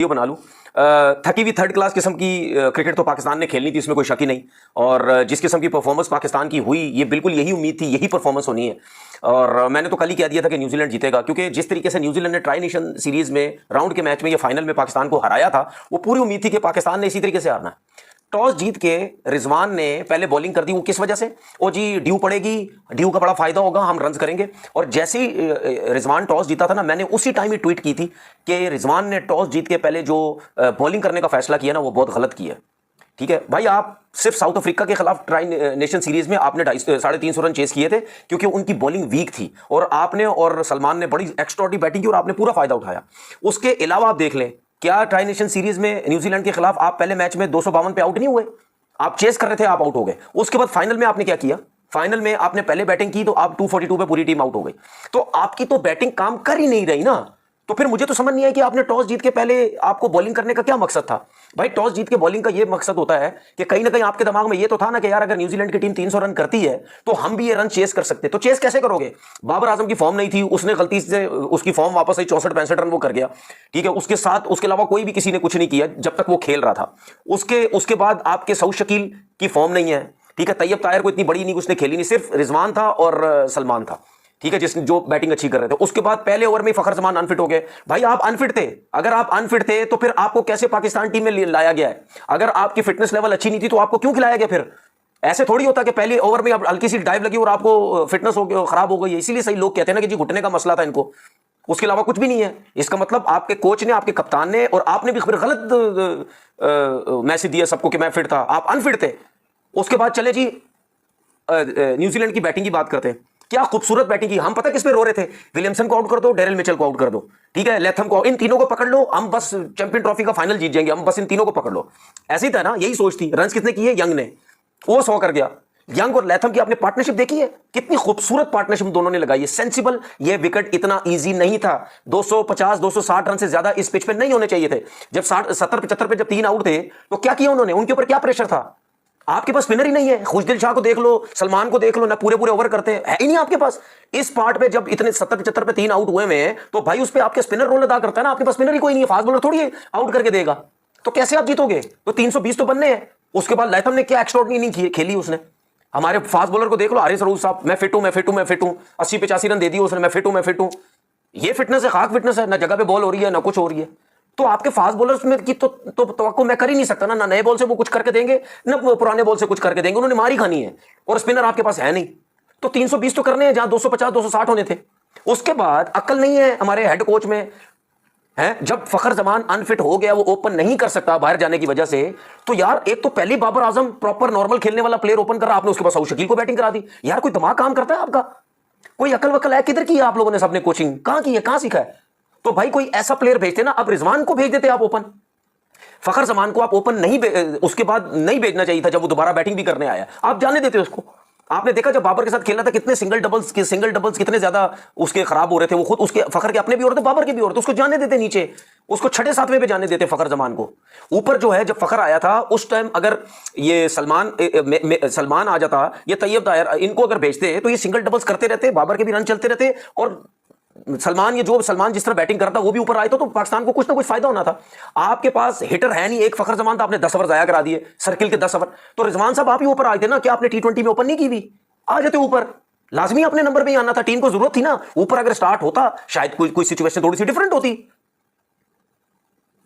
Video बना लूं। थकी हुई थर्ड क्लास किस्म की क्रिकेट तो पाकिस्तान ने खेलनी थी, इसमें कोई शक ही नहीं। और जिस किस्म की परफॉर्मेंस पाकिस्तान की हुई, ये बिल्कुल यही उम्मीद थी, यही परफॉर्मेंस होनी है। और मैंने तो कल ही कह दिया था कि न्यूजीलैंड जीतेगा, क्योंकि जिस तरीके से न्यूजीलैंड ने ट्राई नेशन सीरीज में राउंड के मैच में या फाइनल में पाकिस्तान को हराया था, वो पूरी उम्मीद थी कि पाकिस्तान ने इसी तरीके से हारना है। टॉस जीत के रिजवान ने पहले बॉलिंग कर दी। वो किस वजह से? ओ जी ड्यू पड़ेगी, ड्यू का बड़ा फायदा होगा, हम रन करेंगे। और जैसे ही रिजवान टॉस जीता था ना, मैंने उसी टाइम ही ट्वीट की थी कि रिजवान ने टॉस जीत के पहले जो बॉलिंग करने का फैसला किया ना, वो बहुत गलत किया। ठीक है भाई, आप सिर्फ साउथ अफ्रीका के खिलाफ ट्राई नेशन सीरीज में आपने 350 रन चेस किए थे, क्योंकि उनकी बॉलिंग वीक थी, और आपने और सलमान ने बड़ी एक्स्ट्राऑर्डिनरी बैटिंग की और आपने पूरा फायदा उठाया। उसके अलावा आप देख लें, क्या ट्राई नेशन सीरीज में न्यूजीलैंड के खिलाफ आप पहले मैच में 252 पे आउट नहीं हुए? आप चेस कर रहे थे, आप आउट हो गए। उसके बाद फाइनल में आपने क्या किया? फाइनल में आपने पहले बैटिंग की तो आप 242 पे पूरी टीम आउट हो गई। तो आपकी तो बैटिंग काम कर ही नहीं रही ना। तो फिर मुझे तो समझ नहीं आया कि आपने टॉस जीत के पहले आपको बॉलिंग करने का क्या मकसद था। भाई टॉस जीत के बॉलिंग का ये मकसद होता है कि कहीं ना कहीं आपके दिमाग में ये तो था ना कि यार अगर न्यूजीलैंड की टीम 300 रन करती है तो हम भी ये रन चेस कर सकते। तो चेस कैसे करोगे? बाबर आजम की फॉर्म नहीं थी, उसने गलती से उसकी फॉर्म वापस आई, 64-65 रन वो कर गया। ठीक है, उसके साथ उसके अलावा कोई भी किसी ने कुछ नहीं किया जब तक वो खेल रहा था। उसके बाद आपके सऊद शकील की फॉर्म नहीं है। ठीक है, तैयब ताहिर को इतनी बड़ी इनिंग उसने खेली नहीं, सिर्फ रिजवान था और सलमान था। ठीक है, जिसने जो बैटिंग अच्छी कर रहे थे। उसके बाद पहले ओवर में फखर जमान अनफिट हो गए। भाई आप अनफिट थे, अगर आप अनफिट थे तो फिर आपको कैसे पाकिस्तान टीम में लाया गया है? अगर आपकी फिटनेस लेवल अच्छी नहीं थी तो आपको क्यों खिलाया गया? फिर ऐसे थोड़ी होता कि पहले ओवर में हल्की सी डाइव लगी और आपको फिटनेस खराब हो गई। इसीलिए सही लोग कहते हैं ना कि जी घुटने का मसला था इनको, उसके अलावा कुछ भी नहीं है। इसका मतलब आपके कोच ने, आपके कप्तान ने और आपने भी गलत मैसेज दिया सबको कि मैं फिट था, आप अनफिट थे। उसके बाद चले जी न्यूजीलैंड की बैटिंग की बात करते हैं। क्या खूबसूरत बैटिंग की। हम पता किस पे रो रहे थे? विलियमसन को आउट कर दो, डेरिल मिचेल को आउट कर दो, ठीक है, लेथम को, इन तीनों को पकड़ लो, हम बस चैंपियन ट्रॉफी का फाइनल जीत जाएंगे, हम बस इन तीनों को पकड़ लो। ऐसे ही था ना, यही सोच थी। रन किसने किए? यंग ने, वो 100 कर गया। यंग और लेथम की आपने पार्टनरशिप देखी है, कितनी खूबसूरत पार्टनरशिप दोनों ने लगाई है, सेंसिबल। ये विकेट इतना इजी नहीं था। 250-260 रन से ज्यादा इस पिच पे नहीं होने चाहिए थे। जब 70-75 पे जब 3 आउट थे तो क्या किया उन्होंने? उनके ऊपर क्या प्रेशर था? आपके पास स्पिनर ही नहीं है। खुशदिल शाह को देख लो, सलमान को देख लो ना, पूरे पूरे ओवर करते हैं, है ही नहीं आपके पास। इस पार्ट पे जब इतने 70-75 पे 3 आउट हुए में, तो भाई उस पे आपके स्पिनर रोल अदा करता है ना। आपके पास स्पिनर ही कोई नहीं है, फास्ट बॉलर थोड़ी आउट करके देगा। तो कैसे आप जीतोगे? तो 320 तो बनने हैं। उसके बाद लेथम ने क्या एक्स्ट्राऑर्डिनरी इनिंग खेली उसने। हमारे फास्ट बॉलर को देख लो, हारिस रऊफ साहब, मैं फिट हूं, मैं फिट हूं, मैं फिट हूं, 80-85 रन दे दिए उसने, मैं फिट हूं, मैं फिट हूं। ये फिटनेस है, खाक फिटनेस है, ना जगह पे बॉल हो रही है ना कुछ हो रही है। तो आपके फास्ट बॉलर्स में की तो मैं कर ही नहीं सकता ना नए बॉल से वो कुछ करके देंगे, ना पुराने बॉल से कुछ करके देंगे। उन्होंने मारी खानी है और स्पिनर आपके पास है नहीं। तो 320 तो करने हैं जहां 250-260 होने थे। उसके बाद अक्ल नहीं है हमारे हेड कोच में, है? जब फखर जमान अनफिट हो गया, वो ओपन नहीं कर सकता बाहर जाने की वजह से, तो यार एक तो पहले बाबर आजम प्रॉपर नॉर्मल खेलने वाला प्लेयर ओपन कर रहा, आपने उसके बाद सऊद शकील को बैटिंग करा दी। यार कोई दिमाग काम करता है आपका? कोई अकल वकल है? किधर की है आप लोगों ने सबने कोचिंग? कहां की है, कहां सीखा है? तो भाई कोई ऐसा प्लेयर भेजते ना। अब रिजवान को भेज देते आप ओपन, फखर जमान को आप ओपन नहीं, उसके बाद नहीं भेजना चाहिए था। जब वो दोबारा बैटिंग भी करने आया, आप जाने देते उसको। आपने देखा जब बाबर के साथ खेलना था, कितने सिंगल डबल्स कितने ज्यादा उसके खराब हो रहे थे। वो खुद उसके फखर के अपने भी हो रहे थे, बाबर के भी हो रहे थे। उसको जाने देते नीचे, उसको 6-7वें पे जाने देते फखर जमान को। ऊपर जो है, जब फखर आया था उस टाइम अगर ये सलमान आ जाता, ये तैयब ताहिर, इनको अगर भेजते तो ये सिंगल डबल्स करते रहते, बाबर के भी रन चलते रहते, और सलमान जिस तरह बैटिंग करता वो भी ऊपर आए तो पाकिस्तान को कुछ ना कुछ फायदा होना था। आपके पास हिटर है नहीं, एक फखर जमान था, आपने 10 ओवर जाया करा दिए, सर्किल के 10 ओवर। तो रिजवान साहब आप ही ऊपर आए थे ना, क्या आपने T20 में ओपन नहीं की भी? आ जाते ऊपर, लाजमी अपने नंबर पे ही आना था। टीम को जरूरत थी ना, ऊपर अगर स्टार्ट होता शायद कोई सिचुएशन थोड़ी सी डिफरेंट होती।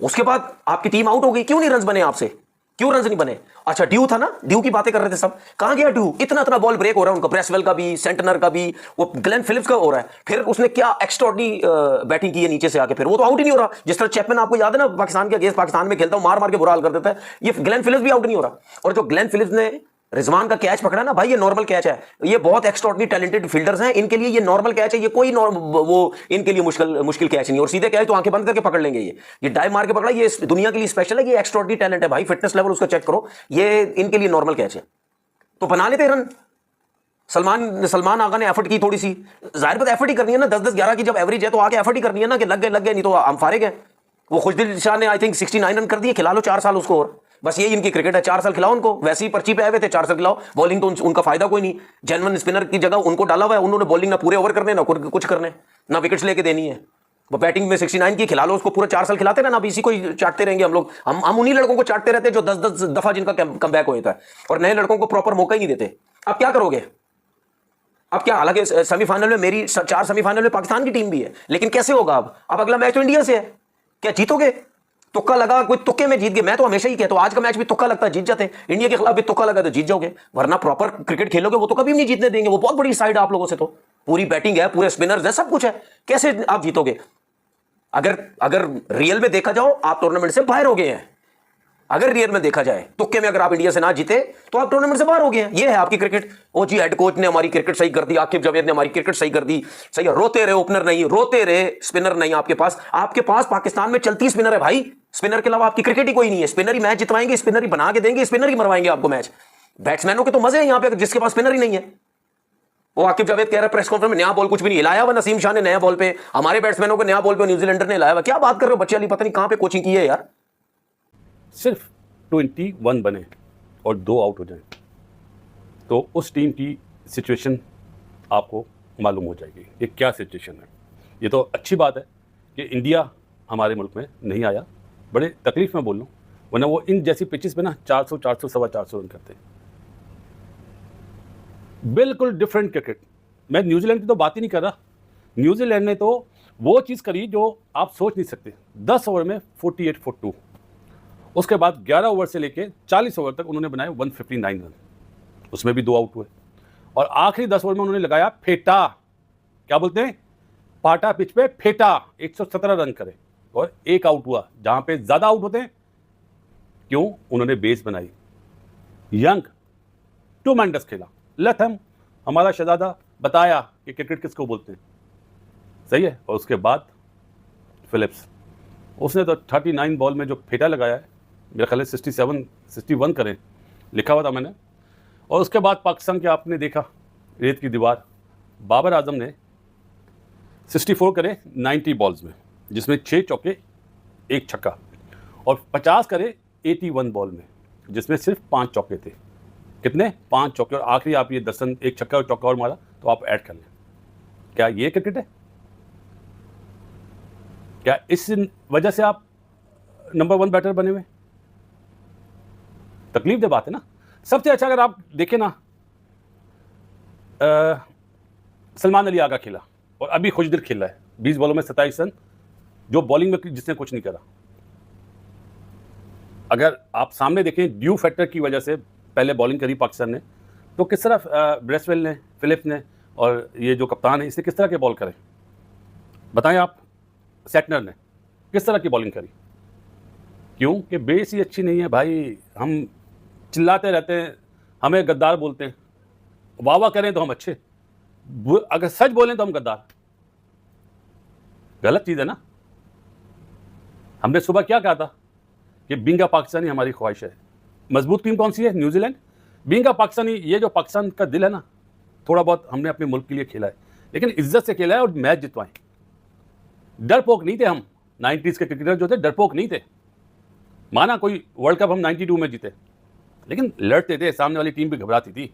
उसके बाद आपकी टीम आउट हो गई, क्यों नहीं रन बने आपसे? क्यों रन नहीं बने? अच्छा ड्यू था ना, ड्यू की बातें कर रहे थे सब, कहां गया ड्यू? इतना बॉल ब्रेक हो रहा है उनका, ब्रेसवेल का भी, सेंटनर का भी, वो ग्लेन फिलिप्स का हो रहा है। फिर उसने क्या एक्स्ट्राऑर्डिनरी बैटिंग की है नीचे से आके, फिर वो तो आउट ही नहीं हो रहा। जिस तरह चैपमैन, आपको याद है ना, पाकिस्तान के अगेंस्ट पाकिस्तान में खेलता हूं, मार मार के बुरा हाल कर देता है, ये ग्लेन फिलिप्स भी आउट नहीं हो रहा। और जो ग्लेन फिलिप्स ने रिजवान का कैच पकड़ा ना भाई, ये नॉर्मल कैच है। ये बहुत एक्स्ट्राऑर्डिनरी टैलेंटेड फील्डर्स हैं, इनके लिए ये नॉर्मल कैच है, ये कोई वो इनके लिए मुश्किल कैच नहीं। और सीधे कैच तो आंखें बंद करके पकड़ लेंगे। ये डाइव मार के पकड़ा, ये दुनिया के लिए स्पेशल है, ये एक्स्ट्राऑर्डिनरी टैलेंट है भाई। फिटनेस लेवल उसका चेक करो, ये इनके लिए नॉर्मल कैच है। तो बना लेते रन। सलमान आगा ने एफर्ट की थोड़ी सी, जाहिर बात एफर्ट ही करनी है ना, 10-10-11 की जब एवरेज है तो आके एफर्ट ही करनी है ना, कि लग गए नहीं तो हम फारेग हैं। वो खुशदिल शाह ने आई थिंक 69 रन कर दिए, खिला लो 4 साल उसको, और बस यही इनकी क्रिकेट है, 4 साल खिलाओ उनको। वैसे ही पर्ची पे आए हुए थे, 4 साल खिलाओ। बॉलिंग तो उनका फायदा कोई नहीं, जेन्युइन स्पिनर की जगह उनको डाला हुआ है। उन्होंने बॉलिंग ना पूरे ओवर करने, ना कुछ करने, ना विकेट्स लेके देनी है। वो बैटिंग में 69 की खिला लो उसको, पूरा 4 साल खिलाते रहना, अब इसी को ही चाटते रहेंगे हम लोग। हम उन्हीं लड़कों को चाटते रहते हैं जो 10-10 दफा जिनका कमबैक होता है, और नए लड़कों को प्रॉपर मौका ही नहीं देते। अब क्या करोगे? अब क्या, हालांकि सेमीफाइनल में मेरी 4 सेमीफाइनल में पाकिस्तान की टीम भी है, लेकिन कैसे होगा? अब अगला मैच तो इंडिया से है, क्या जीतोगे? तुक्का लगा, कोई तुक्के में जीत गए। मैं तो हमेशा ही कहता हूं आज का मैच भी तुक्का लगता है जीत जाते, इंडिया के खिलाफ भी तुक्का लगा तो जीत जाओगे, वरना प्रॉपर क्रिकेट खेलोगे वो तो कभी नहीं जीतने देंगे। वो बहुत बड़ी साइड आप लोगों से, तो पूरी बैटिंग है, पूरे स्पिनर्स है, सब कुछ है, कैसे आप जीतोगे? अगर रियल में देखा जाओ आप टूर्नामेंट से बाहर हो गए हैं। अगर रियल में देखा जाए, तुक्के में अगर आप इंडिया से ना जीते तो आप टूर्नामेंट से बाहर हो गए हैं। ये है आपकी क्रिकेट। ओ जी, हेड कोच ने हमारी क्रिकेट सही कर दी, आकिब जावेद ने हमारी क्रिकेट सही कर दी, सही है। रोते रहे ओपनर नहीं, रोते रहे स्पिनर नहीं आपके पास पाकिस्तान में चलती स्पिनर है भाई। स्पिनर के अलावा आपकी क्रिकेट ही कोई नहीं है। स्पिनर ही मैच जितवाएंगे, स्पिनर ही बना के देंगे, स्पिनर ही मरवाएंगे आपको मैच। बैट्समैनों के तो मजे हैं यहां पे, जिसके पास स्पिनर ही नहीं है। वो आकिब जावेद कह रहा है प्रेस कॉन्फ्रेंस में, नया बॉल कुछ भी नहीं हिलाया हुआ नसीम शाह ने, नया बॉल पे हमारे बैट्समैनों को नया बॉल पे न्यूजीलैंडर ने लाया हुआ। क्या बात कर रहे हो बच्चे वाली, पता नहीं कहां पे कोचिंग की है यार। सिर्फ 21 बने और 2 आउट हो जाए तो उस टीम की सिचुएशन आपको मालूम हो जाएगी ये क्या सिचुएशन है। ये तो अच्छी बात है कि इंडिया हमारे मुल्क में नहीं आया, बड़े तकलीफ में बोल लूँ, वरना वो इन जैसी पिचेस पे ना 400 400 सवा 400 रन करते हैं। बिल्कुल डिफरेंट क्रिकेट। मैं न्यूजीलैंड की तो बात ही नहीं कर रहा। न्यूजीलैंड ने तो वो चीज़ करी जो आप सोच नहीं सकते। 10 ओवर में 48 for 2, उसके बाद 11 ओवर से लेके 40 ओवर तक उन्होंने बनाए 159 रन, उसमें भी 2 आउट हुए, और आखिरी 10 ओवर में उन्होंने लगाया फेटा, क्या बोलते हैं, पाटा पिच पे फेटा, 117 रन करे और 1 आउट हुआ, जहां पे ज्यादा आउट होते हैं। क्यों? उन्होंने बेस बनाई, यंग टू मैंडस खेला, लथम हमारा शहजादा बताया कि क्रिकेट किसको बोलते हैं, सही है। और उसके बाद फिलिप्स, उसने तो 39 बॉल में जो फेटा लगाया है, मेरा ख्याल है 61 करें लिखा हुआ था मैंने। और उसके बाद पाकिस्तान के आपने देखा रेत की दीवार, बाबर आजम ने 64 करे 90 बॉल्स में, जिसमें 6 चौके 1 छक्का, और 50 करे 81 बॉल में, जिसमें सिर्फ 5 चौके थे। कितने? 5 चौके, और आखिरी आप ये 10 रन 1 छक्का और चौका और मारा, तो आप ऐड कर लें। क्या ये क्रिकेट है? क्या इस वजह से आप नंबर 1 बैटर बने हुए? तकलीफ दे बात है ना। सबसे अच्छा अगर आप देखें ना, सलमान अली आगा खेला और अभी खुशदिल खेल रहा है, 20 बॉलों में 27 रन, जो बॉलिंग में जिसने कुछ नहीं करा। अगर आप सामने देखें ड्यू फैक्टर की वजह से पहले बॉलिंग करी पाकिस्तान ने, तो किस तरह ब्रेसवेल ने, फिलिप्स ने और ये जो कप्तान है, इसने किस तरह के बॉल करे बताएं आप। सेटनर ने किस तरह की बॉलिंग करी? क्यों? कि बेस ही अच्छी नहीं है भाई। हम चिल्लाते रहते हैं, हमें गद्दार बोलते हैं, वाह वाह करें तो हम अच्छे, अगर सच बोलें तो हम गद्दार। गलत चीज़ है ना। हमने सुबह क्या कहा था कि बीइंग पाकिस्तानी हमारी ख्वाहिश है। मजबूत टीम कौन सी है? न्यूजीलैंड। बीइंग पाकिस्तानी, ये जो पाकिस्तान का दिल है ना, थोड़ा बहुत हमने अपने मुल्क के लिए खेला है, लेकिन इज्जत से खेला है और मैच जितवाएं। डरपोक नहीं थे हम। 90s के क्रिकेटर जो थे डरपोक नहीं थे। माना कोई वर्ल्ड कप हम 92 में जीते, लेकिन लड़ते थे, सामने वाली टीम भी घबराती थी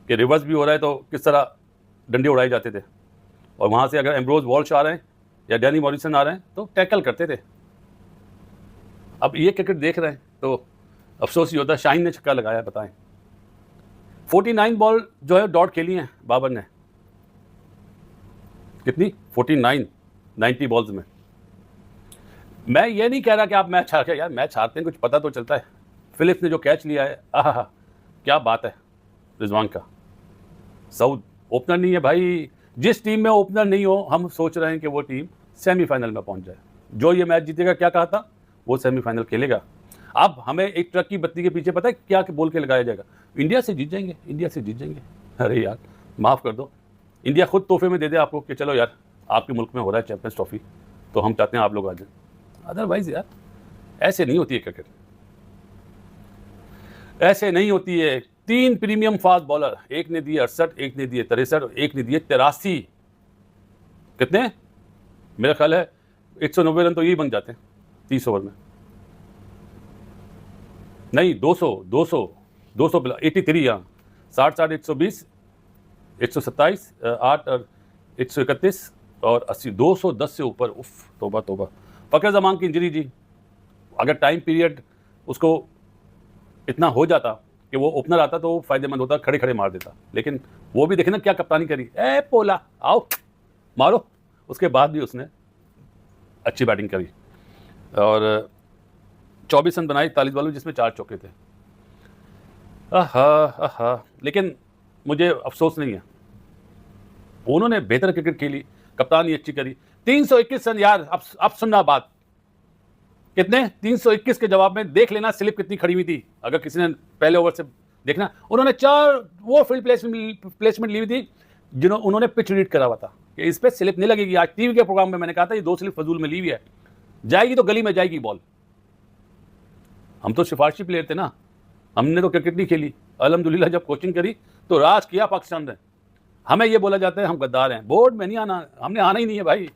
कि रिवर्स भी हो रहा है तो किस तरह डंडे उड़ाए जाते थे, और वहाँ से अगर एम्ब्रोज वॉल्श आ रहे हैं या डैनी मॉरिसन आ रहे हैं तो टैकल करते थे। अब ये क्रिकेट देख रहे हैं तो अफसोस ही होता है। शाहीन ने छक्का लगाया, बताएं। 49 बॉल जो है डॉट खेली हैं बाबर ने। कितनी? 49 90 बॉल्स में। मैं ये नहीं कह रहा कि आप मैच हार गए, यार मैच हारते हैं कुछ पता तो चलता है। फिलिप्स ने जो कैच लिया है, आहा क्या बात है। रिजवान का सऊद ओपनर नहीं है भाई। जिस टीम में ओपनर नहीं हो, हम सोच रहे हैं कि वो टीम सेमीफाइनल में पहुंच जाए। जो ये मैच जीतेगा, क्या कहा था, वो सेमीफाइनल खेलेगा। अब हमें एक ट्रक की बत्ती के पीछे पता है क्या बोल के लगाया जाएगा? इंडिया से जीत जाएंगे, इंडिया से जीत जाएंगे। अरे यार माफ़ कर दो, इंडिया खुद तोहफे में दे दे आपको कि चलो यार आपके मुल्क में हो रहा है चैंपियंस ट्रॉफी, तो हम चाहते हैं आप लोग आ जाए। अदरवाइज यार ऐसे नहीं होती है क्रिकेट, ऐसे नहीं होती है। 3 प्रीमियम फास्ट बॉलर, एक ने दिए 68, एक ने दिए 63 और एक ने दिए 83। कितने? मेरा ख्याल है 190 रन तो यही बन जाते हैं 30 ओवर में। नहीं, 200 प्लस 83, यहाँ 60 120 127 8 और 131 और 80 210 से ऊपर, उफ तौबा तौबा। फ़खर ज़मान की इंजरी जी, अगर टाइम पीरियड उसको इतना हो जाता कि वो ओपनर आता तो फ़ायदेमंद होता, खड़े खड़े मार देता, लेकिन वो भी देखे ना क्या कप्तानी करी, ए पोला आओ मारो। उसके बाद भी उसने अच्छी बैटिंग करी और 24 रन बनाए 41 बॉलों में, जिसमें 4 चौके थे। आहा, लेकिन मुझे अफसोस नहीं है, उन्होंने बेहतर क्रिकेट खेली, कप्तानी अच्छी करी। 321 रन यार, अब सुनना बात, कितने 321 के जवाब में देख लेना स्लिप कितनी खड़ी हुई थी, अगर किसी ने पहले ओवर से देखना। उन्होंने 4 वो फील्ड प्लेसमेंट ली हुई थी उन्होंने पिच रीड करा हुआ था कि इस पर स्लिप नहीं लगेगी। आज टीवी के प्रोग्राम में मैंने कहा था ये 2 स्लिप फजूल में ली हुई है, जाएगी तो गली में जाएगी बॉल। हम तो सिफारशी प्लेयर थे ना, हमने तो क्रिकेट नहीं खेली। अल्हम्दुलिल्लाह जब कोचिंग करी तो राज किया पाकिस्तान ने। हमें ये बोला जाता है हम गद्दार हैं, बोर्ड में नहीं आना, हमने आना ही नहीं है भाई।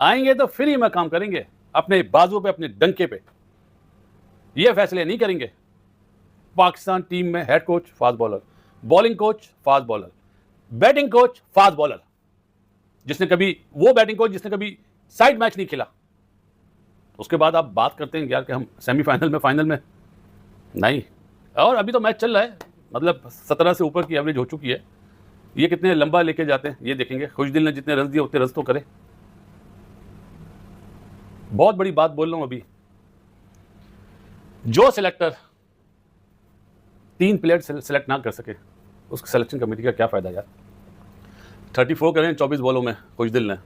आएंगे तो फ्री में काम करेंगे, अपने बाजू पे, अपने डंके पे, ये फैसले नहीं करेंगे। पाकिस्तान टीम में head coach fast bowler, bowling coach fast bowler, batting coach fast bowler, जिसने कभी वो बैटिंग कोच जिसने कभी साइड मैच नहीं खेला। उसके बाद आप बात करते हैं यार कि हम सेमीफाइनल में, फाइनल में नहीं। और अभी तो मैच चल रहा है, मतलब 17 से ऊपर की एवरेज हो चुकी है। ये कितने लंबा लेके जाते हैं ये देखेंगे। खुशदिल ने जितने रन दिए उतने रन तो करे। बहुत बड़ी बात बोल रहा हूं अभी, जो सिलेक्टर 3 प्लेयर सेलेक्ट ना कर सके उस सिलेक्शन कमेटी का क्या फायदा यार। 34 करें 24 बॉलों में खुशदिल ने,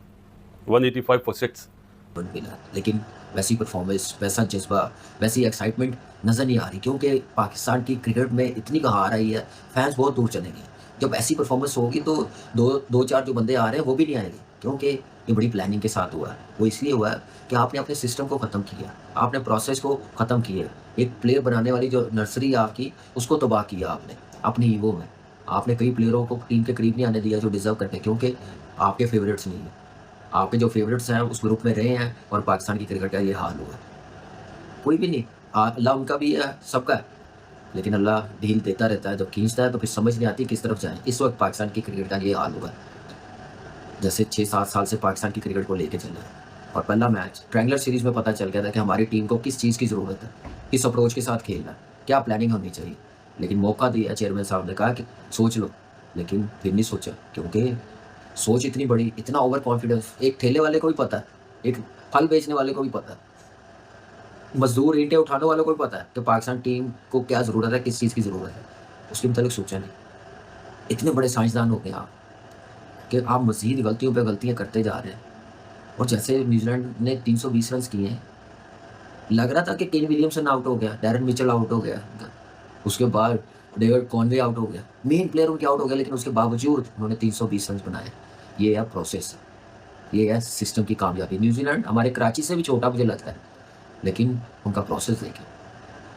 185 फॉर 6 मिला, लेकिन वैसी परफॉर्मेंस, वैसा जज्बा, वैसी एक्साइटमेंट नज़र नहीं आ रही, क्योंकि पाकिस्तान की क्रिकेट में इतनी हार आई है, फैंस बहुत दूर चलेंगे। जब ऐसी परफॉर्मेंस होगी तो 2-4 जो बंदे आ रहे हैं वो भी नहीं आएंगे, क्योंकि ये बड़ी प्लानिंग के साथ हुआ है। वो इसलिए हुआ है कि आपने अपने सिस्टम को ख़त्म किया, आपने प्रोसेस को ख़त्म किया। एक प्लेयर बनाने वाली जो नर्सरी आपकी, उसको तबाह किया आपने अपनी ईगो में। आपने कई प्लेयरों को टीम के करीब नहीं आने दिया जो डिज़र्व करते, क्योंकि आपके फेवरेट्स नहीं हैं। आपके जो फेवरेट्स हैं उस ग्रुप में रहे हैं और पाकिस्तान की क्रिकेट का ये हाल हुआ। कोई भी नहीं, अल्लाह उनका भी है, सबका है, लेकिन अल्लाह ढील देता रहता है। जब खींचता है तो फिर समझ नहीं आती किस तरफ जाए। इस वक्त पाकिस्तान की क्रिकेट का ये हाल हुआ है, जैसे 6-7 साल से पाकिस्तान की क्रिकेट को लेके चल रहा है। और पहला मैच ट्रायंगुलर सीरीज़ में पता चल गया था कि हमारी टीम को किस चीज़ की ज़रूरत है, किस अप्रोच के साथ खेलना है, क्या प्लानिंग होनी चाहिए। लेकिन मौका दिया चेयरमैन साहब ने, कहा कि सोच लो, लेकिन फिर नहीं सोचा, क्योंकि सोच इतनी बड़ी, इतना ओवर कॉन्फिडेंस। एक ठेले वाले को भी पता है, एक फल बेचने वाले को भी पता है, मजदूर ईंटें उठाने वालों को भी पता है कि पाकिस्तान टीम को क्या ज़रूरत है, किस चीज़ की ज़रूरत है, उसके मुताबिक सोचा नहीं। इतने बड़े साइंसदान हो गए आप कि आप मज़ीद गलतियों पे गलतियां करते जा रहे हैं। और जैसे न्यूजीलैंड ने 320 रन किए हैं, लग रहा था कि केन विलियमसन आउट हो गया, डैरन मिचेल आउट हो गया, उसके बाद डेविड कॉनवे आउट हो गया, मेन प्लेयर उनके आउट हो गया, लेकिन उसके बावजूद उन्होंने 320 रन बनाए। ये है प्रोसेस, ये है सिस्टम की कामयाबी। न्यूजीलैंड हमारे कराची से भी छोटा मुझे लगता है, लेकिन उनका प्रोसेस देखें,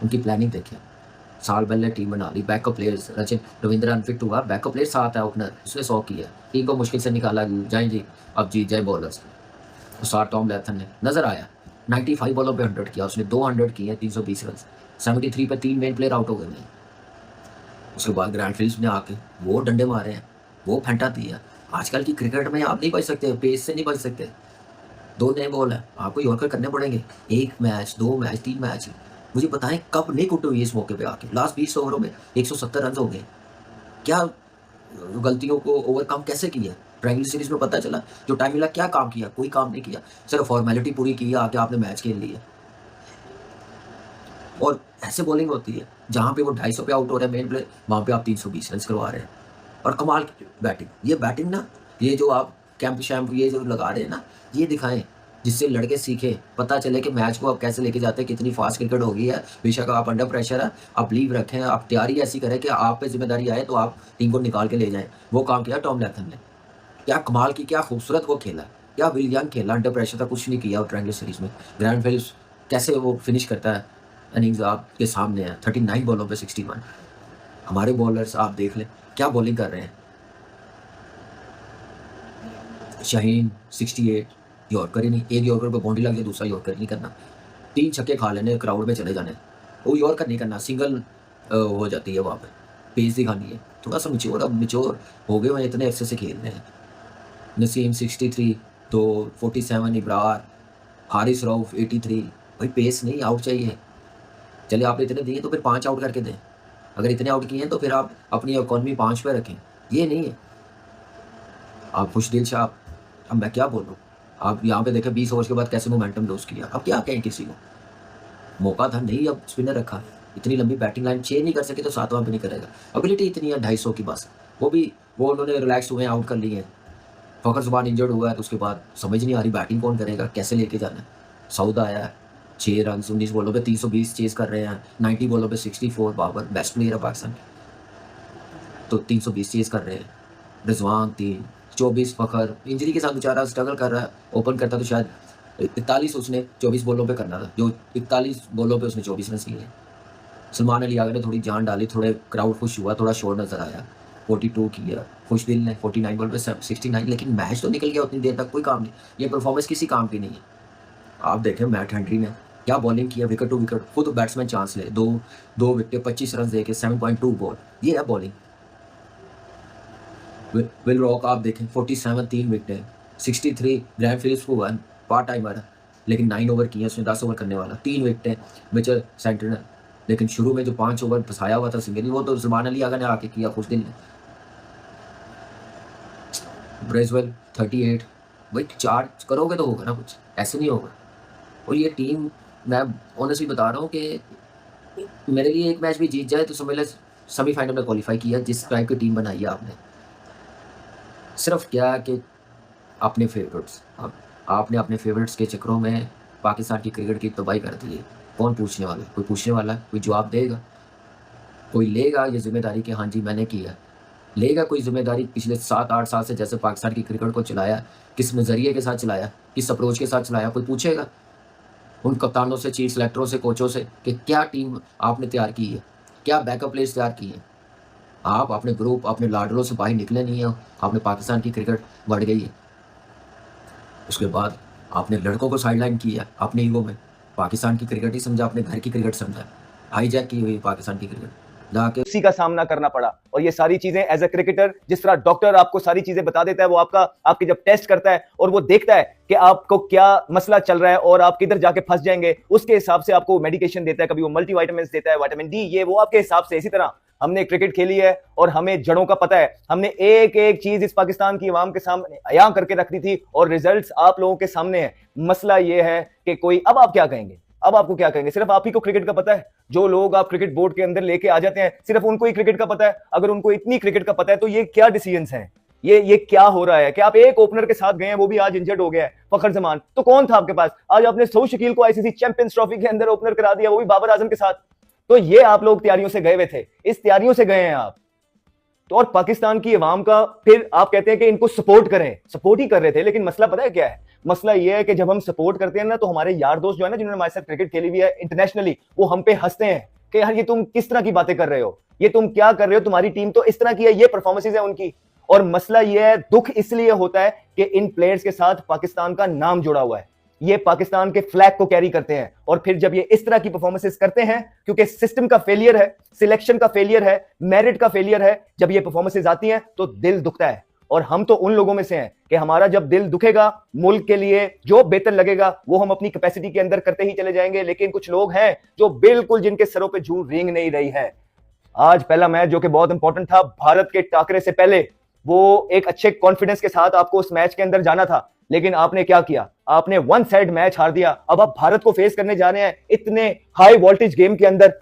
उनकी प्लानिंग देखें। साल पहले टीम बना ली, बैकअप प्लेयर्स, रविंद्र अनफिट हुआ, बैकअप प्लेयर साथ है, ओपनर उसने 100 किया, टीम को मुश्किल से निकाला, जाएँ जी अब जीत जाए बॉलर्स। तो साथ टॉम लैथन ने नज़र आया, 95 बॉलों पे 100 किया उसने, 200 किए, 320 रन, 73 पे 3 मेन प्लेयर आउट हो गए हैं। उसके बाद ग्रैंड फिल्स में आके वो डंडे मारे हैं, वो फेंटा दिया। आजकल की क्रिकेट में आप नहीं बच सकते, पेस से नहीं बच सकते। 2 नए बॉल है, आपको यॉर्कर करने पड़ेंगे, 1 मैच, 2 मैच, 3 मैच। मुझे बताएं कब नहीं कुट हुई इस मौके पे आके। लास्ट 20 ओवरों में 170 रन हो गए। क्या गलतियों को ओवरकम कैसे किया? ट्रायंगुलर सीरीज में पता चला जो टाइम मिला क्या काम किया, कोई काम नहीं किया, सिर्फ फॉर्मेलिटी पूरी की, आके आपने मैच खेल लिया। और ऐसे बॉलिंग होती है जहाँ पे वो 250 पे आउट हो रहे हैं मेन प्लेयर, वहाँ पे आप 320 रन करवा रहे हैं। और कमाल की बैटिंग, ये बैटिंग ना, ये जो आप कैंप शैम्प ये जो लगा रहे हैं ना, ये दिखाएं जिससे लड़के सीखें, पता चले कि मैच को आप कैसे लेके जाते हैं, कितनी फास्ट क्रिकेट हो गई है। बेशक आप अंडर प्रेशर है, आप लीव रखें, आप तैयारी ऐसी करें कि आप पे जिम्मेदारी आए तो आप टीम को निकाल के ले जाएं। वो काम किया टॉम लैथम ने। क्या कमाल की, क्या खूबसूरत वो खेला, क्या ब्रिलियंट खेला। अंडर प्रेशर था, कुछ नहीं किया। और ट्रायंगुलर सीरीज में ग्रैंड फिल्स कैसे वो फिनिश करता है, इनिंग्स आपके सामने है, 39 बॉलों पे 61। हमारे बॉलर्स आप देख लें क्या बॉलिंग कर रहे हैं। शाहीन 68, यॉर्कर ही नहीं, एक यॉर्कर पे बाउंड्री लग जाए, दूसरा यॉर्कर नहीं करना, 3 छक्के खा लेने, क्राउड में चले जाने, वो यॉर्कर नहीं करना, सिंगल हो जाती है वहाँ पे। पेस दिखानी है, थोड़ा सा मिच्योर हो गए हैं, इतने अरसे से खेल रहे हैं। नसीम 63, तो 47 इब्रार, हारिस रऊफ 83। भाई पेस नहीं, आउट चाहिए। चलिए आपने इतने दिए तो फिर 5 आउट करके दें। अगर इतने आउट किए हैं तो फिर आप अपनी इकॉनमी 5 पे रखें। ये नहीं है। आप खुशदिल शाह, अब मैं क्या बोलूँ। आप यहाँ पे देखें 20 ओवर के बाद कैसे मोमेंटम लूज किया। अब क्या कहें किसी को, मौका था नहीं, अब स्पिनर रखा। इतनी लंबी बैटिंग लाइन 6 नहीं कर सके तो 7वां भी नहीं करेगा। एबिलिटी इतनी है 250 की बस। वो उन्होंने रिलैक्स हुए आउट कर लिए हैं। फ़खर ज़ुबान इंजर्ड हुआ है तो उसके बाद समझ नहीं आ रही बैटिंग कौन करेगा, कैसे लेके जाना है। सऊद आया है 6 रन 19 बॉलों पे 320 चेज कर रहे हैं। 90 बॉलों पे 64। बाबर बेस्ट प्लेयर है पाकिस्तान के, तो 320 चेज कर रहे हैं। रिजवान 3, 24 फ़खर इंजरी के साथ बेचारा स्ट्रगल कर रहा है। ओपन करता तो शायद 41 उसने 24 बॉलों पे करना था, जो 41 बॉलों पे उसने 24 रन किए। सलमान अली आगे ने थोड़ी जान डाली, थोड़े क्राउड खुश हुआ, थोड़ा शोर नज़र आया। 42 किया। खुशदिल ने 49 बॉल पे 69, लेकिन मैच तो निकल गया उतनी देर तक, कोई काम नहीं। ये परफॉर्मेंस किसी काम की नहीं है। आप देखें मैट हेनरी ने क्या बॉलिंग किया, विकेट टू विकेट, खुद बैट्समैन चांस ले, दो विकेट 25 रन देके 7.2 बॉल, ये है बॉलिंग। विल रॉक आप देखें 47 3 विकेट, 63 ग्रैंड फिलिप्स को 1 पार्ट टाइमर है, लेकिन 9 ओवर किए उसने, 10 ओवर करने वाला, 3 विकेट मिचेल सेंटनर। लेकिन शुरू में जो 5 ओवर फंसाया हुआ था सिंगल, वो तो सलमान अली आगा ने आके किया खुशदिल ने। ब्रेजवेल 38। भाई चार्ज करोगे तो होगा ना कुछ, ऐसे नहीं होगा। और ये टीम, मैं ऑनेस्टली बता रहा हूँ कि मेरे लिए एक मैच भी जीत जाए तो समझ लें सेमीफाइनल में क्वालिफाई किया। जिस टाइप की टीम बनाई है आपने, सिर्फ क्या कि अपने फेवरेट्स, आपने अपने फेवरेट्स के चक्करों में पाकिस्तान की क्रिकेट की तबाही कर दी है। कौन पूछने वाला, कोई पूछने वाला है, कोई जवाब देगा, कोई लेगा ये जिम्मेदारी कि हाँ जी मैंने किया, लेगा कोई जिम्मेदारी पिछले 7-8 साल से जैसे पाकिस्तान की क्रिकेट को चलाया, किस नज़रिए के साथ चलाया, किस अप्रोच के साथ चलाया, कोई पूछेगा उन कप्तानों से, चीफ सेलेक्टरों से, कोचों से कि क्या टीम आपने तैयार की है, क्या बैकअप प्लेयर्स तैयार किए हैं। आप अपने ग्रुप, अपने लाडलों से बाहर निकले नहीं है। आपने पाकिस्तान की क्रिकेट बढ़ गई है, उसके बाद आपने लड़कों को साइडलाइन किया अपने ईगो में। पाकिस्तान की क्रिकेट ही समझा, अपने घर की क्रिकेट समझा, हाईजैक की हुई पाकिस्तान की क्रिकेट जाके उसी का सामना करना पड़ा। और ये सारी चीजें एज ए क्रिकेटर, जिस तरह डॉक्टर आपको सारी चीजें बता देता है, वो आपके जब टेस्ट करता है और वो देखता है कि आपको क्या मसला चल रहा है और आप किधर जाके फंस जाएंगे, उसके हिसाब से आपको मेडिकेशन देता है। कभी वो मल्टीविटामिन देता है, विटामिन डी, ये वो आपके हिसाब से। इसी तरह हमने क्रिकेट खेली है और हमें जड़ों का पता है। हमने एक एक चीज इस पाकिस्तान की आवाम के सामने अयां करके रख दी थी और रिजल्ट्स आप लोगों के सामने है। मसला ये है कि कोई, अब आप क्या कहेंगे, अब आपको क्या कहेंगे? सिर्फ आप ही को क्रिकेट का पता है। जो लोग आप क्रिकेट बोर्ड के अंदर लेके आ जाते हैं, सिर्फ उनको ही क्रिकेट का पता है। अगर उनको इतनी क्रिकेट का पता है तो ये क्या डिसीजंस हैं, ये क्या हो रहा है कि आप एक ओपनर के साथ गए हैं, वो भी आज इंजर्ड हो गया है, फखर जमान। तो कौन था आपके पास? आज आपने सऊद शकील को आईसीसी चैंपियंस ट्रॉफी के अंदर ओपनर करा दिया, वो भी बाबर आजम के साथ। तो ये आप लोग तैयारियों से गए हुए थे, इस तैयारियों से गए हैं आप। तो और पाकिस्तान की अवाम का फिर आप कहते हैं कि इनको सपोर्ट करें, सपोर्ट ही कर रहे थे। लेकिन मसला पता है क्या है? मसला यह है कि जब हम सपोर्ट करते हैं ना, तो हमारे यार दोस्त जो है ना, जिन्होंने हमारे साथ क्रिकेट खेली हुई है इंटरनेशनली, वो हम पे हंसते हैं कि यार ये तुम किस तरह की बातें कर रहे हो, ये तुम क्या कर रहे हो, तुम्हारी टीम तो इस तरह की है, ये परफॉर्मेंसेज है उनकी। और मसला यह है, दुख इसलिए होता है कि इन प्लेयर्स के साथ पाकिस्तान का नाम जुड़ा हुआ है, ये पाकिस्तान के फ्लैग को कैरी करते हैं। और फिर जब ये इस तरह की परफॉर्मेंसेस करते हैं, क्योंकि सिस्टम का फेलियर है, सिलेक्शन का फेलियर है, मेरिट का फेलियर है, जब ये परफॉर्मेंसेस आती हैं तो दिल दुखता है। और हम तो उन लोगों में से हैं कि हमारा जब दिल दुखेगा, मुल्क के लिए जो बेहतर लगेगा वो हम अपनी कैपेसिटी के अंदर करते ही चले जाएंगे। लेकिन कुछ लोग हैं जो बिल्कुल, जिनके सरों पे जूं रेंग नहीं रही है। आज पहला मैच जो कि बहुत इंपॉर्टेंट था, भारत के टाकरे से पहले, वो एक अच्छे कॉन्फिडेंस के साथ आपको उस मैच के अंदर जाना था, लेकिन आपने क्या किया? आपने वन साइड मैच हार दिया। अब आप भारत को फेस करने जा रहे हैं इतने हाई वोल्टेज गेम के अंदर।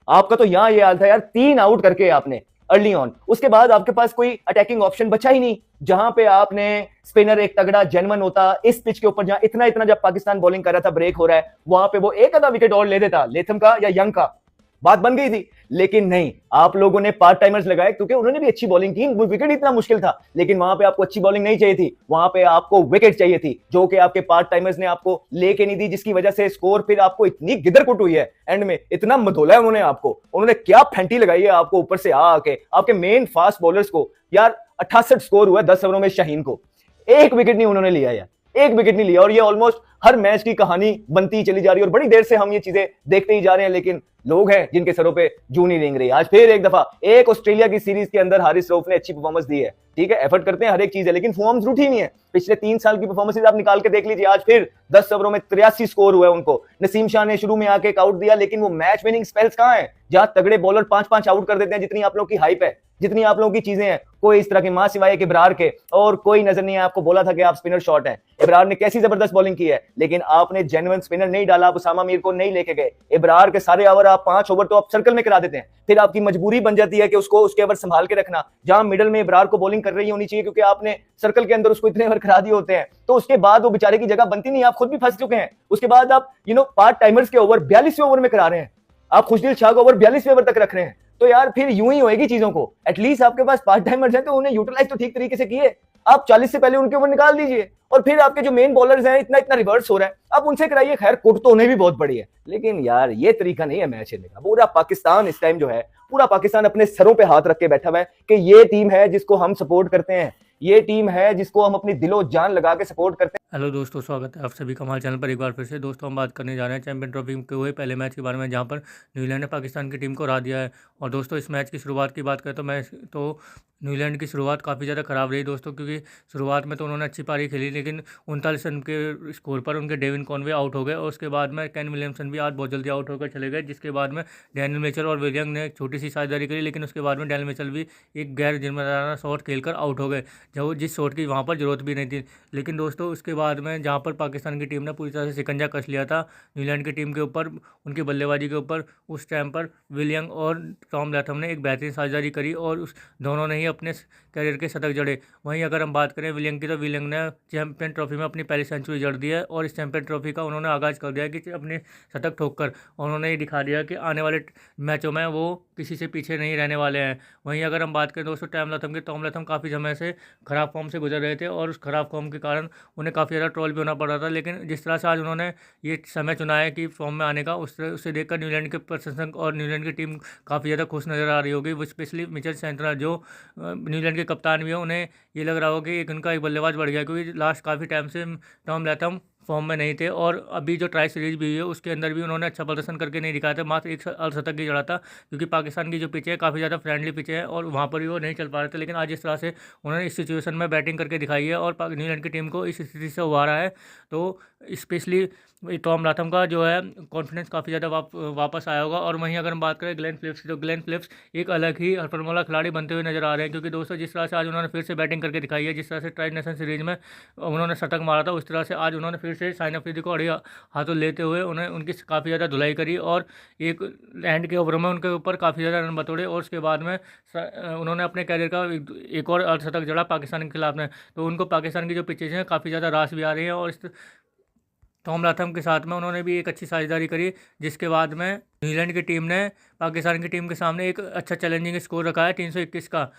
आपका तो यहां ये हाल था यार, 3 आउट करके आपने अर्ली ऑन, उसके बाद आपके पास कोई अटैकिंग ऑप्शन बचा ही नहीं। जहां पे आपने स्पिनर एक तगड़ा जेन्युइन होता, इस पिच के ऊपर जहां इतना जब पाकिस्तान बॉलिंग कर रहा था, ब्रेक हो रहा है, वहां पे वो एक आधा विकेट और ले देता, लेथम का या यंग का, बात बन गई थी। लेकिन नहीं, आप लोगों ने पार्ट टाइमर्स लगाए, क्योंकि उन्होंने भी अच्छी बॉलिंग की, वो विकेट इतना मुश्किल था। लेकिन वहां पे आपको अच्छी बॉलिंग नहीं चाहिए थी, वहां पे आपको विकेट चाहिए थी, जो कि आपके पार्ट टाइमर्स ने आपको लेके नहीं दी, जिसकी वजह से स्कोर फिर आपको इतनी गिदरकुट हुई है एंड में, इतना मधोला है उन्होंने आपको। उन्होंने क्या फैंटी लगाई है आपको ऊपर से आके, आपके मेन फास्ट बॉलर्स को। यार 68 स्कोर हुआ 10 ओवरों में शाहीन को, एक विकेट नहीं उन्होंने लिया यार, एक विकेट नहीं लिया, और ये ऑलमोस्ट हर मैच की कहानी बनती चली जा रही है और बड़ी देर से हम ये चीजें देखते ही जा रहे हैं, लेकिन लोग हैं जिनके सरों पे जूं नहीं रेंग रही। आज फिर एक दफा एक ऑस्ट्रेलिया की सीरीज के अंदर हारिस रऊफ ने अच्छी परफॉर्मेंस दी है, ठीक है, एफर्ट करते हैं हर एक चीज है, लेकिन फॉर्म्स रूटीन ही है। पिछले 3 साल की परफॉर्मेंस आप निकाल के देख लीजिए, आज फिर 10 ओवरों में 83 स्कोर हुआ है उनको। नसीम शाह ने शुरू में आके एक आउट दिया, लेकिन वो मैच विनिंग स्पेल्स कहां है जहां तगड़े बॉलर 5-5 आउट कर देते हैं, जितनी आप लोगों की हाइप है, जितनी आप लोगों की चीजें हैं, कोई इस तरह की मां सिवाय इब्रार के और कोई नजर नहीं है। आपको बोला था कि आप स्पिनर शॉट है, इब्रार ने कैसी जबरदस्त बॉलिंग की है, लेकिन आपने जेन्युइन स्पिनर नहीं डाला, आप उसामा मीर को नहीं लेके गए। इब्रार के सारे ओवर आप 5 ओवर तो आप सर्कल में करा देते हैं, फिर आपकी मजबूरी बन जाती है कि उसको उसके ओवर संभाल के रखना, जहां मिडल में इब्रार को बॉलिंग कर रही होनी चाहिए, क्योंकि आपने सर्कल के अंदर उसको इतने ओवर करा दिए होते हैं, तो उसके बाद वो बेचारे की जगह बनती नहीं, आप खुद भी फंस चुके हैं। उसके बाद आप पार्ट टाइमर्स के ओवर 42वें ओवर में करा रहे हैं, आप खुशदिल शाह को ओवर 42वें ओवर तक रख रहे हैं, तो यार फिर यूं ही होएगी चीजों को। एटलीस्ट आपके पास पार्ट टाइमर्स हैं तो उन्हें यूटिलाइज तो ठीक तरीके से किए, आप 40 से पहले उनके ऊपर निकाल दीजिए, और फिर आपके जो मेन बॉलर्स हैं इतना रिवर्स हो रहा है, आप उनसे कराइए। खैर कुट तो उन्हें भी बहुत बड़ी है, लेकिन यार ये तरीका नहीं है मैच खेलने का। पूरा पाकिस्तान इस टाइम जो है, पूरा पाकिस्तान अपने सरों पे हाथ रख के बैठा हुआ है कि ये टीम है जिसको हम सपोर्ट करते हैं, ये टीम है जिसको हम अपनी दिलो जान लगा के सपोर्ट करते हैं। हेलो दोस्तों, स्वागत है आप सभी का हमारे चैनल पर एक बार फिर से। दोस्तों हम बात करने जा रहे हैं चैंपियन ट्रॉफी के हुए पहले मैच के बारे में, जहां पर न्यूजीलैंड ने पाकिस्तान की टीम को हरा दिया है। और दोस्तों इस मैच की शुरुआत की बात करें तो न्यूजीलैंड की शुरुआत काफ़ी ज़्यादा ख़राब रही दोस्तों, क्योंकि शुरुआत में तो उन्होंने अच्छी पारी खेली, लेकिन 39 रन के स्कोर पर उनके डेविन कॉनवे आउट हो गए, और उसके बाद में केन विलियमसन भी आज बहुत जल्दी आउट होकर चले गए, जिसके बाद में डैनियल मिचेल और विलियम ने एक छोटी सी साझेदारी करी, लेकिन उसके बाद में डैनियल मिचेल भी एक गैर जिम्मेदाराना शॉट खेलकर आउट हो गए, जिस शॉट की वहाँ पर जरूरत भी नहीं थी। लेकिन दोस्तों उसके बाद में जहाँ पर पाकिस्तान की टीम ने पूरी तरह से शिकंजा कस लिया था न्यूजीलैंड की टीम के ऊपर, उनकी बल्लेबाजी के ऊपर, उस टाइम पर विलियम और टॉम लैथम ने एक बेहतरीन साझेदारी करी और उस दोनों ने ही अपने कैरियर के शतक जड़े। वहीं अगर हम बात करें विलियम की, तो विलियम ने चैंपियन ट्रॉफी में अपनी पहली सेंचुरी जड़ दी है, और इस चैंपियन ट्रॉफी का उन्होंने आगाज़ कर दिया कि अपने शतक ठोककर उन्होंने ये दिखा दिया कि आने वाले मैचों में वो किसी से पीछे नहीं रहने वाले हैं। वहीं अगर हम बात करें दोस्तों टॉम लैथम काफ़ी समय से ख़राब फॉर्म से गुजर रहे थे, और उस ख़राब फॉर्म के कारण उन्हें काफ़ी ज़्यादा ट्रोल भी होना पड़ रहा था, लेकिन जिस तरह से आज उन्होंने ये समय चुना है कि फॉर्म में आने का, उससे देखकर न्यूजीलैंड के प्रशंसक और न्यूजीलैंड की टीम काफ़ी ज़्यादा खुश नज़र आ रही होगी। वो स्पेशली मिचेल सेंटनर जो न्यूजीलैंड के कप्तान भी है, उन्हें ये लग रहा होगा कि उनका एक बल्लेबाज बढ़ गया, क्योंकि लास्ट काफ़ी टाइम से टॉम लैथम फॉर्म में नहीं थे, और अभी जो ट्राई सीरीज भी हुई है उसके अंदर भी उन्होंने अच्छा प्रदर्शन करके नहीं दिखाया था, मात्र एक अर्धशतक ही जड़ा था, क्योंकि पाकिस्तान की जो पिच है काफ़ी ज़्यादा फ्रेंडली पिच है और वहाँ पर भी वो नहीं चल पा रहे थे। लेकिन आज इस तरह से उन्होंने इस सिचुएशन में बैटिंग करके दिखाई है और न्यूजीलैंड की टीम को इस स्थिति से उभारा है, तो स्पेशली टॉम लैथम का जो है कॉन्फिडेंस काफ़ी ज़्यादा वापस आया होगा। और वहीं अगर हम बात करें ग्लेन फिलिप्स की, तो ग्लेन फिलिप्स एक अलग ही हरफनमौला खिलाड़ी बनते हुए नजर आ रहे हैं, क्योंकि दोस्तों जिस तरह से आज उन्होंने फिर से बैटिंग करके दिखाई है, जिस तरह से ट्राई नेशन सीरीज में उन्होंने शतक मारा था, उस तरह से आज उन्होंने फिर से शाहिन अफरीदी को अड़े हाथों लेते हुए उन्हें उनकी काफ़ी ज़्यादा धुलाई करी, और एक एंड के ओवर में उनके ऊपर काफ़ी ज़्यादा रन बतोड़े, और उसके बाद में उन्होंने अपने कैरियर का एक और अर्धशतक जड़ा पाकिस्तान के खिलाफ में। तो उनको पाकिस्तान की जो पिचेज हैं काफ़ी ज़्यादा रास भी आ रही हैं, और इस टॉम लैथम के साथ में उन्होंने भी एक अच्छी साझेदारी करी, जिसके बाद में न्यूजीलैंड की टीम ने पाकिस्तान की टीम के सामने एक अच्छा चैलेंजिंग स्कोर रखा है 321 का।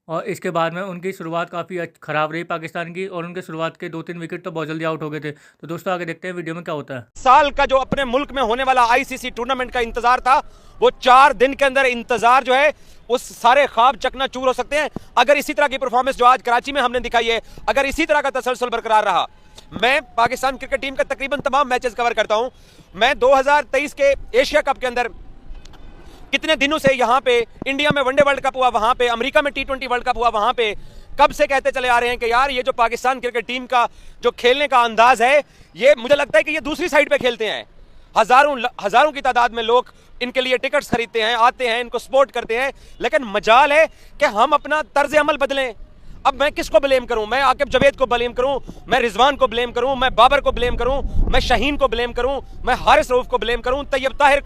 और इसके बाद में उनकी शुरुआत काफ़ी ख़राब रही पाकिस्तान की, और उनके शुरुआत के 2-3 विकेट तो बहुत जल्दी आउट हो गए थे। तो दोस्तों आगे देखते हैं वीडियो में क्या होता है। साल का जो अपने मुल्क में होने वाला आईसीसी टूर्नामेंट का इंतजार था, वो 4 दिन के अंदर इंतजार जो है उस सारे ख्वाब चकनाचूर हो सकते हैं अगर इसी तरह की परफॉर्मेंस जो आज कराची में हमने दिखाई है, अगर इसी तरह का तसलसल बरकरार रहा। मैं पाकिस्तान क्रिकेट टीम का तकरीबन तमाम मैचेस कवर करता हूं। मैं 2023 के एशिया कप के अंदर कितने दिनों से यहाँ पे इंडिया में वनडे वर्ल्ड कप हुआ, वहां पे अमेरिका में T20 वर्ल्ड कप हुआ, वहां पे कब से कहते चले आ रहे हैं कि यार ये जो पाकिस्तान क्रिकेट टीम का जो खेलने का अंदाज है, ये मुझे लगता है कि ये दूसरी साइड पे खेलते हैं। हजारों की तादाद में लोग इनके लिए टिकट्स खरीदते हैं, आते हैं, इनको सपोर्ट करते हैं, लेकिन मजाल है कि हम अपना तर्ज अमल बदलें। अब मैं किसको ब्लेम करूं? मैं आकिब जवेद को ब्लेम करूं, मैं रिजवान को ब्लेम करूं, मैं बाबर को ब्लेम करूं, मैं शाहीन को ब्लेम करूं, मैं हारिस रऊफ को ब्लेम करूं, तैयब ताहिर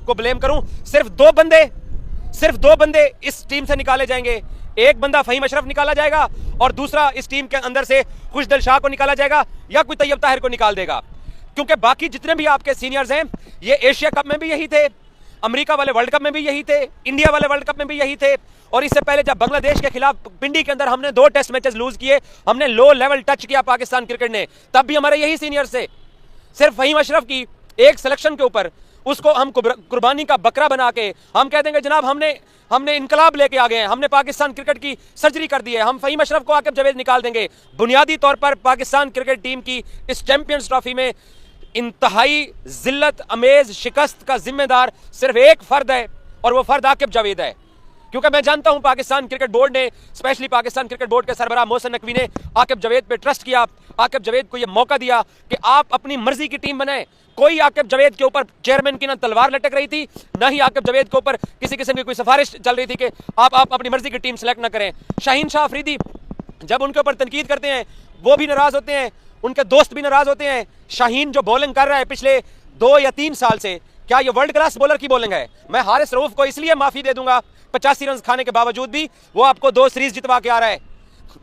को ब्लेम करूं? सिर्फ दो बंदे इस टीम से निकाले जाएंगे। एक बंदा फहीम अशरफ निकाला जाएगा और दूसरा इस टीम के अंदर से खुशदिल शाह को निकाला जाएगा, या कोई तैयब ताहिर को निकाल देगा। क्योंकि बाकी जितने भी आपके सीनियर्स हैं, ये एशिया कप में भी यही थे, अमेरिका वाले वर्ल्ड कप में भी यही थे, इंडिया वाले वर्ल्ड कप में भी यही थे, और इससे पहले जब बांग्लादेश के खिलाफ पिंडी के अंदर हमने 2 टेस्ट मैचेस लूज किए, हमने लो लेवल टच किया पाकिस्तान क्रिकेट ने, तब भी हमारे यही सीनियर्स थे। सिर्फ फहीम अशरफ की एक सिलेक्शन के ऊपर उसको हम कुर्बानी का बकरा बना के हम कह देंगे जनाब हमने इनकलाब लेके आ गए हैं, हमने पाकिस्तान क्रिकेट की सर्जरी कर दी है, हम फ़हीम अशरफ को आकिब जावेद निकाल देंगे। बुनियादी तौर पर पाकिस्तान क्रिकेट टीम की इस चैंपियंस ट्रॉफी में इंतहाई जिल्लत अमेज शिकस्त का जिम्मेदार सिर्फ एक फर्द है और वो फर्द आकिब जावेद है। क्योंकि मैं जानता हूं पाकिस्तान क्रिकेट बोर्ड ने, स्पेशली पाकिस्तान क्रिकेट बोर्ड के सरबराह मोहसिन नकवी ने आकिब जावेद पे ट्रस्ट किया, आकिब जावेद को यह मौका दिया कि आप अपनी मर्जी की टीम बनाएं। कोई आकिब जावेद के ऊपर चेयरमैन की ना तलवार लटक रही थी, ना ही आकिब जावेद के ऊपर किसी किस्म की कोई सिफारिश चल रही थी कि आप अपनी मर्जी की टीम सेलेक्ट ना करें। शाहीन शाह अफरीदी जब उनके ऊपर तनकीद करते हैं वो भी नाराज होते हैं, उनके दोस्त भी नाराज होते हैं। शाहीन जो बॉलिंग कर रहा है पिछले 2 या 3 साल से, क्या ये वर्ल्ड क्लास बॉलर की बॉलिंग है? मैं हारिस रऊफ को इसलिए माफी दे दूंगा 85 रन खाने के बावजूद भी वो आपको 2 सीरीज जितवा के आ रहा है।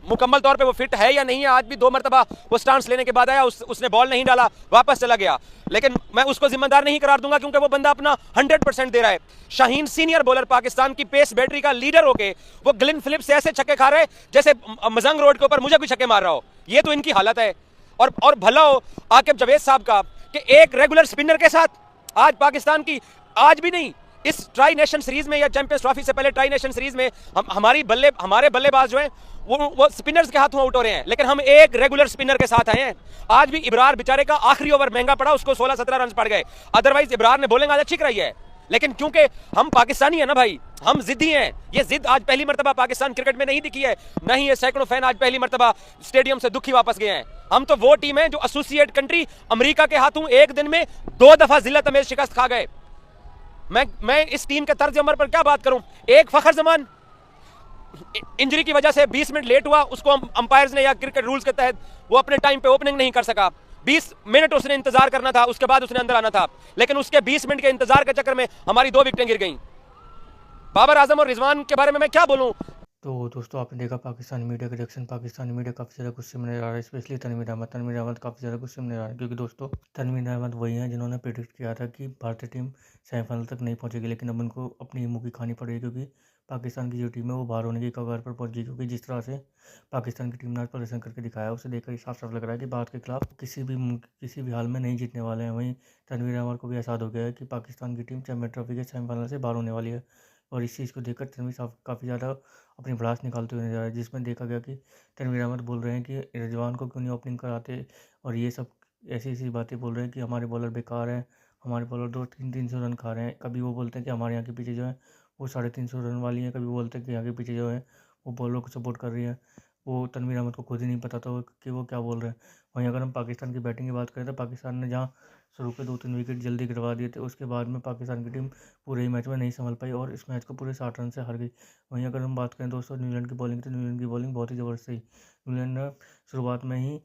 मुकम्मल तौर पे वो फिट है या नहीं है, आज भी 2 मरतबा वो स्टांस लेने के बाद आया, उसने बॉल नहीं डाला, वापस चला गया, लेकिन मैं उसको जिम्मेदार नहीं करार दूंगा क्योंकि वो बंदा अपना 100% दे रहा है। शाहीन सीनियर बॉलर, पाकिस्तान की पेस बैटरी का लीडर होके वो ग्लेन फिलिप्स से ऐसे छक्के खा रहे हैं जैसे मजंग रोड के ऊपर मुझे कोई छक्के मार रहा हो। ये तो इनकी हालत है। और भला हो आकिब जावेद साहब का कि एक रेगुलर स्पिनर के साथ आज पाकिस्तान की, आज भी नहीं, इस ट्राई नेशन सीरीज में या चैंपियंस ट्रॉफी से पहले ट्राई नेशन सीरीज में हमारे बल्लेबाज जो हैं वो स्पिनर्स के हाथों आउट हो रहे हैं, लेकिन हम एक रेगुलर स्पिनर के साथ आए हैं। आज भी इब्रार बेचारे का आखिरी ओवर महंगा पड़ा, उसको 16-17 रन पड़ गए। अदरवाइज इब्रार ने बॉलिंग आज अच्छी कराई है, लेकिन क्योंकि हम पाकिस्तानी है ना भाई, हम जिद्दी हैं। ये जिद आज पहली मर्तबा पाकिस्तान क्रिकेट में नहीं दिखी है, नहीं ये सैकड़ों फैन आज पहली मर्तबा स्टेडियम से दुखी वापस गए हैं। हम तो वो टीम है जो एसोसिएट कंट्री अमेरिका के हाथों एक दिन में 2 दफा जिल्लत अमेज शिकस्त खा गए। मैं इस टीम के तर्ज अमल पर क्या बात करूं। एक फखर जमान इंजरी की वजह से 20 मिनट लेट हुआ, उसको अंपायर्स ने या क्रिकेट रूल्स के तहत वो अपने टाइम पे ओपनिंग नहीं कर सका। 20 मिनट उसने इंतजार करना था, उसके बाद उसने अंदर आना था, लेकिन उसके 20 मिनट के इंतजार के चक्कर में हमारी 2 विकेटें गिर गईं। बाबर आजम और रिजवान के बारे में मैं क्या बोलूं। तो दोस्तों आपने देखा पाकिस्तानी मीडिया का रिएक्शन। पाकिस्तानी मीडिया काफ़ी ज़्यादा गुस्से में नजर आ रहा है, स्पेशली तनवीर अहमद काफ़ी ज़्यादा गुस्से में नजर आ रहा है, क्योंकि दोस्तों तनवीर अहमद वही हैं जिन्होंने प्रेडिक्ट किया था कि भारतीय टीम सेमीफाइनल तक नहीं पहुंचेगी, लेकिन अब उनको अपनी मुँह की खानी पड़ेगी, क्योंकि पाकिस्तान की जो टीम है वो बाहर होने की कगार पर पहुंच गई। क्योंकि जिस तरह से पाकिस्तान की टीम ने आज प्रदर्शन करके दिखाया, उसे देखकर साफ साफ लग रहा है कि भारत के खिलाफ किसी भी हाल में नहीं जीतने वाले हैं। वहीं तनवीर अहमद को भी एहसास हो गया है कि पाकिस्तान की टीम चैंपियन ट्रॉफी के सेमीफाइनल से बाहर होने वाली है, और इस चीज़ को देखकर तनवीर साहब काफ़ी ज़्यादा अपनी भड़ास निकालते हुए नजर आ रहे हैं, जिसमें देखा गया कि तनवीर अहमद बोल रहे हैं कि रिजवान को क्यों नहीं ओपनिंग कराते, और ये सब ऐसी बातें बोल रहे हैं कि हमारे बॉलर बेकार हैं, हमारे बॉलर 200-300 रन खा रहे हैं। कभी वो बोलते हैं कि हमारे यहाँ के पीछे जो है वो 350 रन वाली है, कभी बोलते हैं कि यहाँ के पीछे जो है वो बॉलर को सपोर्ट कर रही है। वो तनवीर अहमद को खुद ही नहीं पता था कि वो क्या बोल रहे हैं। वहीं अगर हम पाकिस्तान की बैटिंग की बात करें तो पाकिस्तान ने जहाँ शुरू के 2-3 विकेट जल्दी गिरवा दिए थे, उसके बाद में पाकिस्तान की टीम पूरे ही मैच में नहीं संभल पाई और इस मैच को पूरे 60 रन से हार गई। वहीं अगर हम बात करें दोस्तों न्यूजीलैंड की बॉलिंग, तो न्यूजीलैंड की बॉलिंग बहुत ही ज़बरदस्त रही। न्यूजीलैंड ने शुरुआत में ही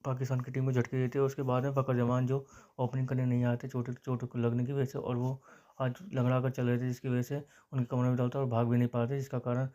पाकिस्तान की टीम को झटके दिए थे, उसके बाद में फ़खर जमान जो ओपनिंग करने नहीं आए थे चोट लगने की वजह से, और वो आज लंगड़ा कर चल रहे थे, जिसकी वजह से उनके कमरे में डालता और भाग भी नहीं पा रहे थे,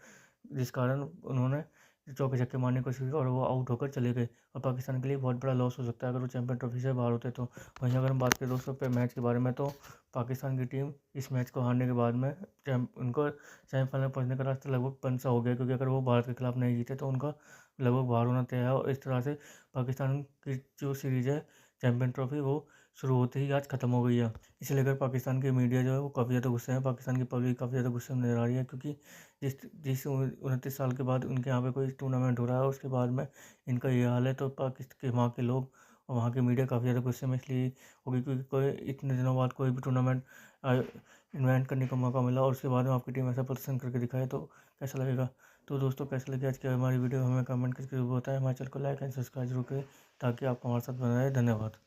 जिस कारण उन्होंने चौके छक्के मारने की कोशिश की और वो आउट होकर चले गए, और पाकिस्तान के लिए बहुत बड़ा लॉस हो सकता है अगर वो चैंपियन ट्रॉफी से बाहर होते तो। वहीं अगर हम बात करें दोस्तों पे मैच के बारे में, तो पाकिस्तान की टीम इस मैच को हारने के बाद में उनको सेमीफाइनल पहुंचने का रास्ता लगभग बंद सा हो गया, क्योंकि अगर वो भारत के खिलाफ नहीं जीते तो उनका लगभग बाहर होना तय है। और इस तरह से पाकिस्तान की जो सीरीज़ है चैंपियन ट्रॉफी वो शुरू होते ही आज ख़त्म हो गई है। इसे लेकर पाकिस्तान की मीडिया जो है वो काफ़ी ज़्यादा गुस्से में, पाकिस्तान की पब्लिक काफ़ी ज़्यादा गुस्से में नजर आ रही है, क्योंकि जिस 29 साल के बाद उनके यहाँ पे कोई टूर्नामेंट हो रहा है, उसके बाद में इनका ये हाल है, तो पाकिस्तान के वहाँ के लोग और वहाँ की मीडिया काफ़ी ज़्यादा गुस्से में इसलिए होगी, क्योंकि कोई इतने दिनों बाद कोई भी टूर्नामेंट इन्वेंट करने का मौका मिला और उसके बाद में आपकी टीम ऐसा प्रदर्शन करके दिखाए तो कैसा लगेगा। तो दोस्तों कैसे लगे आज की हमारी वीडियो, हमें कमेंट करके जरूर बताएं। हमारे चैनल को लाइक एंड सब्सक्राइब जरूर करें ताकि आप हमारे साथ बने रहें। धन्यवाद।